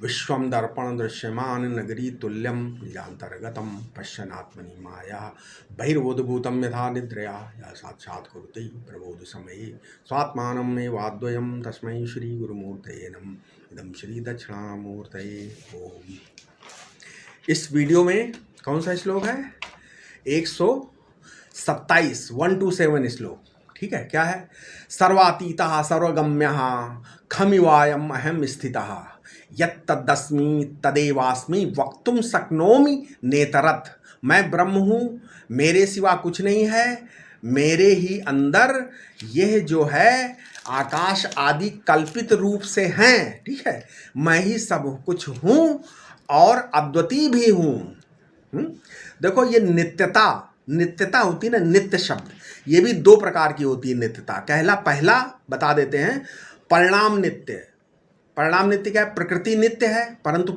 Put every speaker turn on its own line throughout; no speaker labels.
विश्वं दर्पण दृश्यमान नगरी तुल्यं निजान्तर्गतं पश्यन्नात्मनि माया बहिर्बोधभूतं यथा निद्रया या साक्षात् कुरुते प्रबोधसमये स्वात्मानमेवाद्वयं तस्मै श्रीगुरुमूर्तये नमः। इदं श्रीदक्षिणामूर्तये ओम। इस वीडियो में कौन सा श्लोक है? 127 127 श्लोक। ठीक है, क्या है? सर्वातीतः सर्वगम्यः खमिवायम् अहम स्थितः यत्तदस्मि तदेवास्मि वक्तुम शक्नोमि नेतरत्। मैं ब्रह्म हूँ, मेरे सिवा कुछ नहीं है, मेरे ही अंदर यह जो है आकाश आदि कल्पित रूप से हैं। ठीक है, मैं ही सब कुछ हूँ और अद्वितीय भी हूँ। देखो, ये नित्यता होती है ना, नित्य शब्द, ये भी दो प्रकार की होती है नित्यता। पहला बता देते हैं, परिणाम नित्य। परिणाम नित्य क्या है? प्रकृति नित्य है परंतु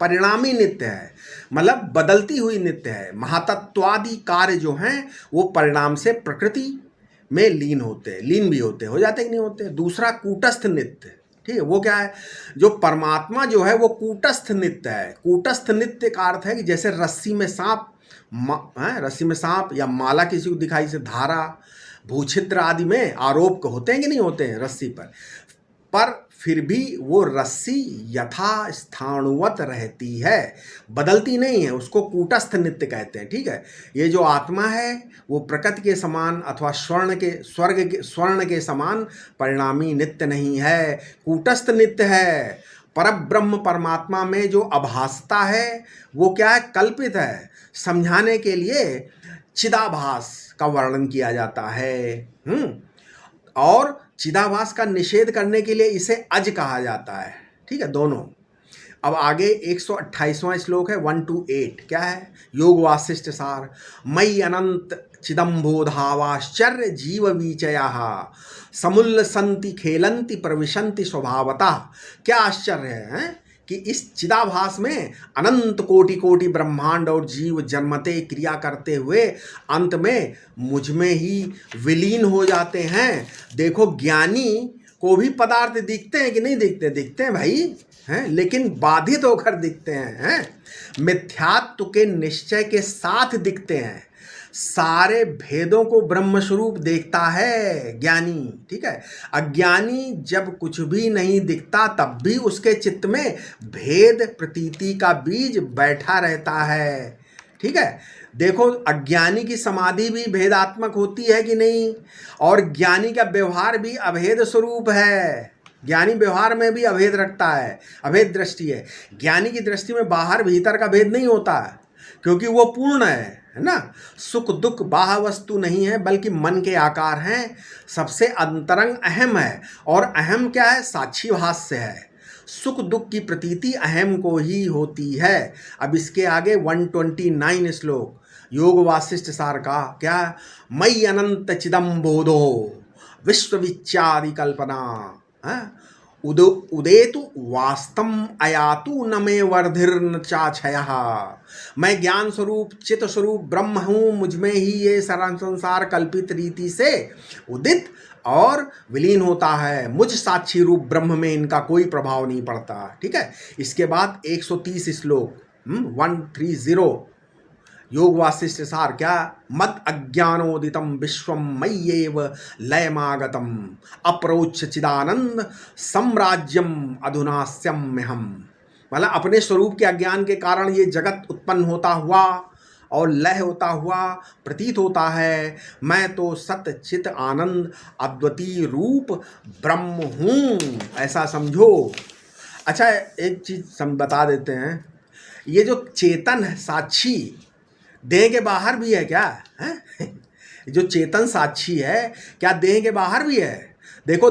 परिणामी नित्य है, मतलब बदलती हुई नित्य है। महातत्वादि कार्य जो हैं वो परिणाम से प्रकृति में लीन होते हैं, लीन भी होते हैं, हो जाते कि नहीं होते। दूसरा कूटस्थ नित्य। ठीक है, वो क्या है? जो परमात्मा जो है वो कूटस्थ नित्य है। कूटस्थ नित्य का अर्थ है कि जैसे रस्सी में सांप या माला किसी को दिखाई से धारा भूछिद्र आदि में आरोप होते हैं कि नहीं होते हैं रस्सी पर फिर भी वो रस्सी यथा स्थाणुवत रहती है, बदलती नहीं है। उसको कूटस्थ नित्य कहते हैं। ठीक है, ये जो आत्मा है वो प्रकृति के समान अथवा स्वर्ण के समान परिणामी नित्य नहीं है, कूटस्थ नित्य है। परब्रह्म परमात्मा में जो अभासता है वो क्या है? कल्पित है। समझाने के लिए चिदाभास का वर्णन किया जाता है। और चिदाभास का निषेध करने के लिए इसे अज कहा जाता है। ठीक है, दोनों। अब आगे 128वां श्लोक है 128। क्या है? योग वासिष्ठ सार। मयि अनंत चिदम्बोधावाश्चर्य जीव विचया समुल्लसन्ति खेलन्ति प्रविशन्ति स्वभावतः। क्या आश्चर्य है कि इस चिदाभास में अनंत कोटि कोटि ब्रह्मांड और जीव जन्मते क्रिया करते हुए अंत में मुझ में ही विलीन हो जाते हैं। देखो, ज्ञानी को भी पदार्थ दिखते हैं कि नहीं दिखते? दिखते हैं भाई, हैं, लेकिन बाधित होकर दिखते हैं, मिथ्यात्व के निश्चय के साथ दिखते हैं। सारे भेदों को ब्रह्म स्वरूप देखता है ज्ञानी। ठीक है, अज्ञानी जब कुछ भी नहीं दिखता तब भी उसके चित्त में भेद प्रतीति का बीज बैठा रहता है। ठीक है, देखो, अज्ञानी की समाधि भी भेदात्मक होती है कि नहीं? और ज्ञानी का व्यवहार भी अभेद स्वरूप है। ज्ञानी व्यवहार में भी अभेद रखता है, अभेद दृष्टि है। ज्ञानी की दृष्टि में बाहर भीतर का भेद नहीं होता क्योंकि वो पूर्ण है ना। सुख दुख बाह्य वस्तु नहीं है बल्कि मन के आकार हैं। सबसे अंतरंग अहम है, और अहम क्या है? साक्षी भाष्य है। सुख दुख की प्रतीति अहम को ही होती है। अब इसके आगे 129 श्लोक योग वासिष्ठ सार का। क्या? मयि अनंत चिदम्बोधो विश्वविच्यादि कल्पना उदेतु वास्तम अयातु न मे वर्धिर्न चाक्षयः। मैं ज्ञान स्वरूप चित स्वरूप ब्रह्म हूँ, मुझ में ही ये सारा संसार कल्पित रीति से उदित और विलीन होता है। मुझ साक्षी रूप ब्रह्म में इनका कोई प्रभाव नहीं पड़ता। ठीक है, इसके बाद 130 श्लोक 130 योग वासिष्ठ सार। क्या? मद अज्ञानोदितम विश्वम मय्येव लयमागतम अप्रोच्य चिदानंद साम्राज्यम अधुनास्यम्यहम। मतलब अपने स्वरूप के अज्ञान के कारण ये जगत उत्पन्न होता हुआ और लय होता हुआ प्रतीत होता है। मैं तो सत चित आनंद अद्वितीय रूप ब्रह्म हूँ, ऐसा समझो। अच्छा, एक चीज बता देते हैं, ये जो चेतन है साक्षी देह के बाहर भी है क्या? है जो चेतन साक्षी है क्या देह के बाहर भी है? देखो,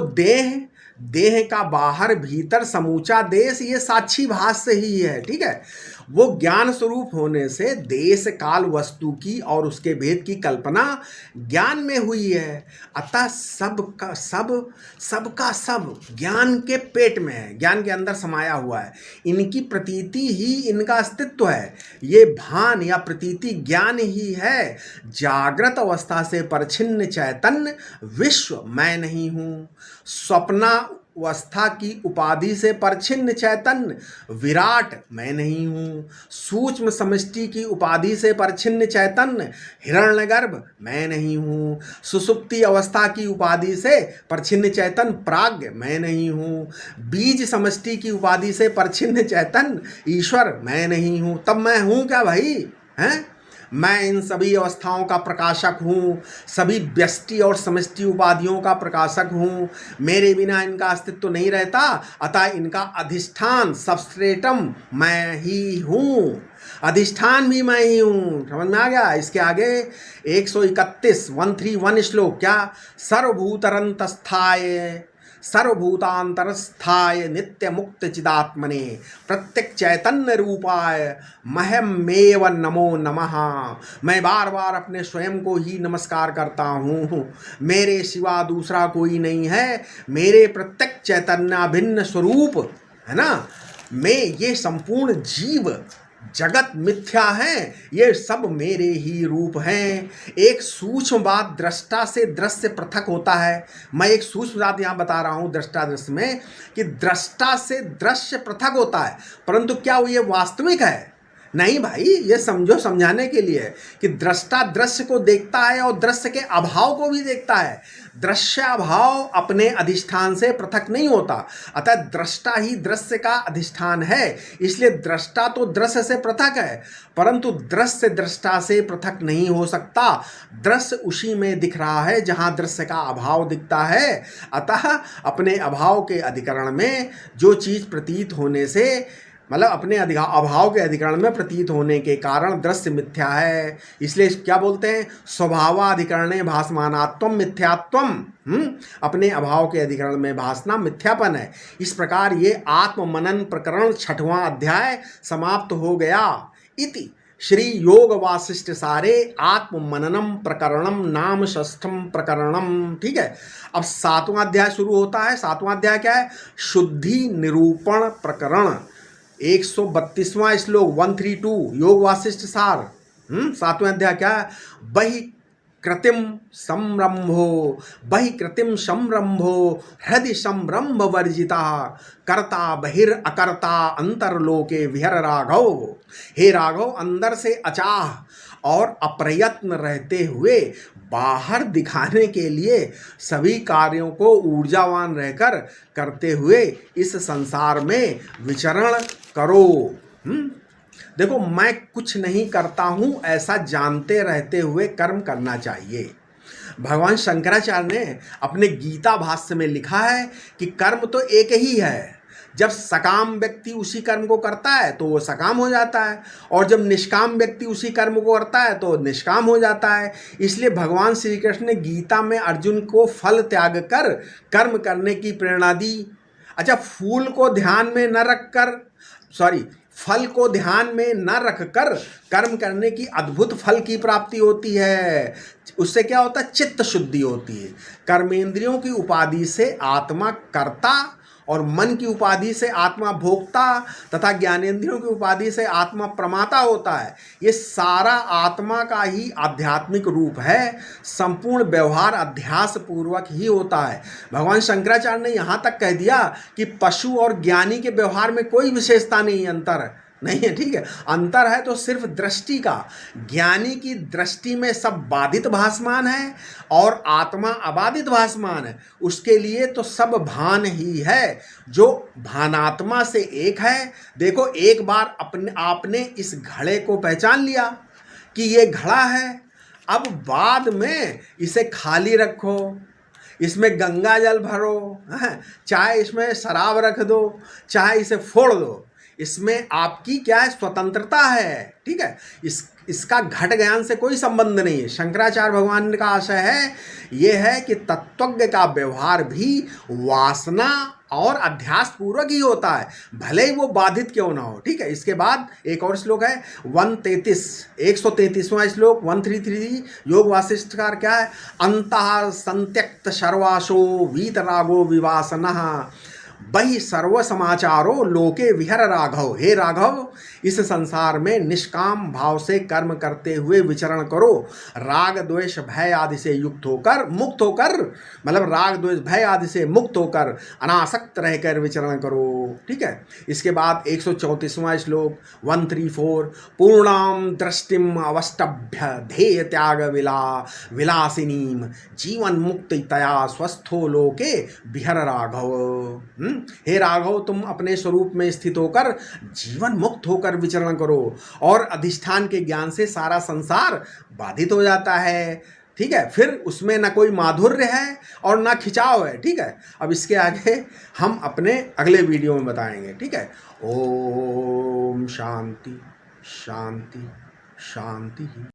देह का बाहर भीतर समूचा देश ये साक्षी भास से ही है। ठीक है, वो ज्ञान स्वरूप होने से देश काल वस्तु की और उसके भेद की कल्पना ज्ञान में हुई है। अतः सबका सब ज्ञान के पेट में है, ज्ञान के अंदर समाया हुआ है। इनकी प्रतीति ही इनका अस्तित्व है। ये भान या प्रतीति ज्ञान ही है। जागृत अवस्था से परछिन्न चैतन्य विश्व मैं नहीं हूँ। स्वप्ना अवस्था की उपाधि से परछिन्न चैतन्य विराट मैं नहीं हूँ। सूक्ष्म समष्टि की उपाधि से परछिन्न चैतन्य हिरण्यगर्भ मैं नहीं हूँ। सुषुप्ति अवस्था की उपाधि से परछिन्न चैतन्य प्राज्ञ मैं नहीं हूँ। बीज समष्टि की उपाधि से परछिन्न चैतन्य ईश्वर मैं नहीं हूँ। तब मैं हूँ क्या भाई? हैं? मैं इन सभी अवस्थाओं का प्रकाशक हूँ, सभी व्यष्टि और समष्टि उपाधियों का प्रकाशक हूँ। मेरे बिना इनका अस्तित्व तो नहीं रहता, अतः इनका अधिष्ठान सबस्ट्रेटम मैं ही हूँ। अधिष्ठान भी मैं ही हूँ। समझ में आ गया? इसके आगे 131 श्लोक क्या? सर्वभूतरंतस्थाय सर्वभूतांतरस्थाय नित्य मुक्त चिदात्मने प्रत्यक चैतन्य रूपाय महमेव नमो नमः। मैं बार बार अपने स्वयं को ही नमस्कार करता हूँ। मेरे सिवा दूसरा कोई नहीं है। मेरे प्रत्यक चैतन्य भिन्न स्वरूप है ना, मैं ये संपूर्ण जीव जगत मिथ्या है, ये सब मेरे ही रूप हैं। एक सूक्ष्म बात दृष्टा से दृश्य पृथक होता है। मैं एक सूक्ष्म बात यहाँ बता रहा हूँ दृष्टा दृश्य में, कि दृष्टा से दृश्य पृथक होता है, परंतु क्या वो ये वास्तविक है? नहीं भाई, ये समझो, समझाने के लिए कि दृष्टा दृश्य को देखता है और दृश्य के अभाव को भी देखता है। दृश्य अभाव अपने अधिष्ठान से पृथक नहीं होता, अतः दृष्टा ही दृश्य का अधिष्ठान है। इसलिए दृष्टा तो दृश्य से पृथक है, परंतु दृश्य दृष्टा से पृथक नहीं हो सकता। दृश्य उसी में दिख रहा है जहाँ दृश्य का अभाव दिखता है। अतः अपने अभाव के अधिकरण में जो चीज़ प्रतीत होने से, मतलब अपने अभाव के अधिकरण में प्रतीत होने के कारण दृश्य मिथ्या है। इसलिए क्या बोलते हैं? स्वभावाधिकरणे भासमानात्वम मिथ्यात्वम। अपने अभाव के अधिकरण में भासना मिथ्यापन है। इस प्रकार ये आत्म मनन प्रकरण 6वां अध्याय समाप्त हो गया। इति श्री योग वासिष्ठ सारे आत्म मननम प्रकरणम नाम 6ठम प्रकरणम। ठीक है, अब 7वां अध्याय शुरू होता है। 7वां अध्याय क्या है? शुद्धि निरूपण प्रकरण। 132वां श्लोक 132 योग वासिष्ठ सार। 7वें अध्याय क्या है? बहिकृतिम संरंभो हृदय संरंभ वर्जिता कर्ता बहिर अकर्ता अंतरलोके विहर राघव। हे राघव, अंदर से अचाह और अप्रयत्न रहते हुए बाहर दिखाने के लिए सभी कार्यों को ऊर्जावान रहकर करते हुए इस संसार में विचरण करो। देखो, मैं कुछ नहीं करता हूँ ऐसा जानते रहते हुए कर्म करना चाहिए। भगवान शंकराचार्य ने अपने गीता भाष्य में लिखा है कि कर्म तो एक ही है। जब सकाम व्यक्ति उसी कर्म को करता है तो वो सकाम हो जाता है, और जब निष्काम व्यक्ति उसी कर्म को करता है तो निष्काम हो जाता है। इसलिए भगवान श्री कृष्ण ने गीता में अर्जुन को फल त्याग कर कर्म करने की प्रेरणा दी। अच्छा, फल को ध्यान में न रखकर कर्म करने की अद्भुत फल की प्राप्ति होती है। उससे क्या होता है? चित्त शुद्धि होती है। कर्मेंद्रियों की उपाधि से आत्मा कर्ता और मन की उपाधि से आत्मा भोक्ता तथा ज्ञानेंद्रियों की उपाधि से आत्मा प्रमाता होता है। ये सारा आत्मा का ही आध्यात्मिक रूप है। संपूर्ण व्यवहार अध्यास पूर्वक ही होता है। भगवान शंकराचार्य ने यहाँ तक कह दिया कि पशु और ज्ञानी के व्यवहार में कोई विशेषता नहीं, अंतर नहीं है। ठीक है, अंतर है तो सिर्फ दृष्टि का। ज्ञानी की दृष्टि में सब बाधित भासमान है और आत्मा अबाधित भासमान है। उसके लिए तो सब भान ही है जो भानात्मा से एक है। देखो, एक बार आपने इस घड़े को पहचान लिया कि ये घड़ा है, अब बाद में इसे खाली रखो, इसमें गंगा जल भरो, चाहे इसमें शराब रख दो, चाहे इसे फोड़ दो, इसमें आपकी क्या है? स्वतंत्रता है। ठीक है, इसका घट ज्ञान से कोई संबंध नहीं है। शंकराचार्य भगवान का आशय है ये है कि तत्वज्ञ का व्यवहार भी वासना और अध्यास पूर्वक ही होता है, भले ही वो बाधित क्यों ना हो। ठीक है, इसके बाद एक और श्लोक है 133वां श्लोक 133 योग वासिष्ठ का क्या है? अंतः संत्यक्त सर्वाशो वीतरागो विवासनः बहि सर्व समाचारो लोके विहर राघव। हे राघव, इस संसार में निष्काम भाव से कर्म करते हुए विचरण करो, राग द्वेष भय आदि से मुक्त होकर, मतलब राग द्वेष भय आदि से मुक्त होकर अनासक्त रहकर विचरण करो। ठीक है। इसके बाद 134वां श्लोक 134, पूर्णाम दृष्टिम अवष्टभ्य ध्येय त्याग विलासिनीम जीवन मुक्ति तया स्वस्थो लोके विहर राघव। हे राघव, तुम अपने स्वरूप में स्थित होकर जीवन मुक्त होकर विचरण करो, और अधिष्ठान के ज्ञान से सारा संसार बाधित हो जाता है। ठीक है। फिर उसमें ना कोई माधुर्य है और ना खिंचाव है। ठीक है। अब इसके आगे हम अपने अगले वीडियो में बताएंगे। ठीक है। ओम शांति शांति शांति।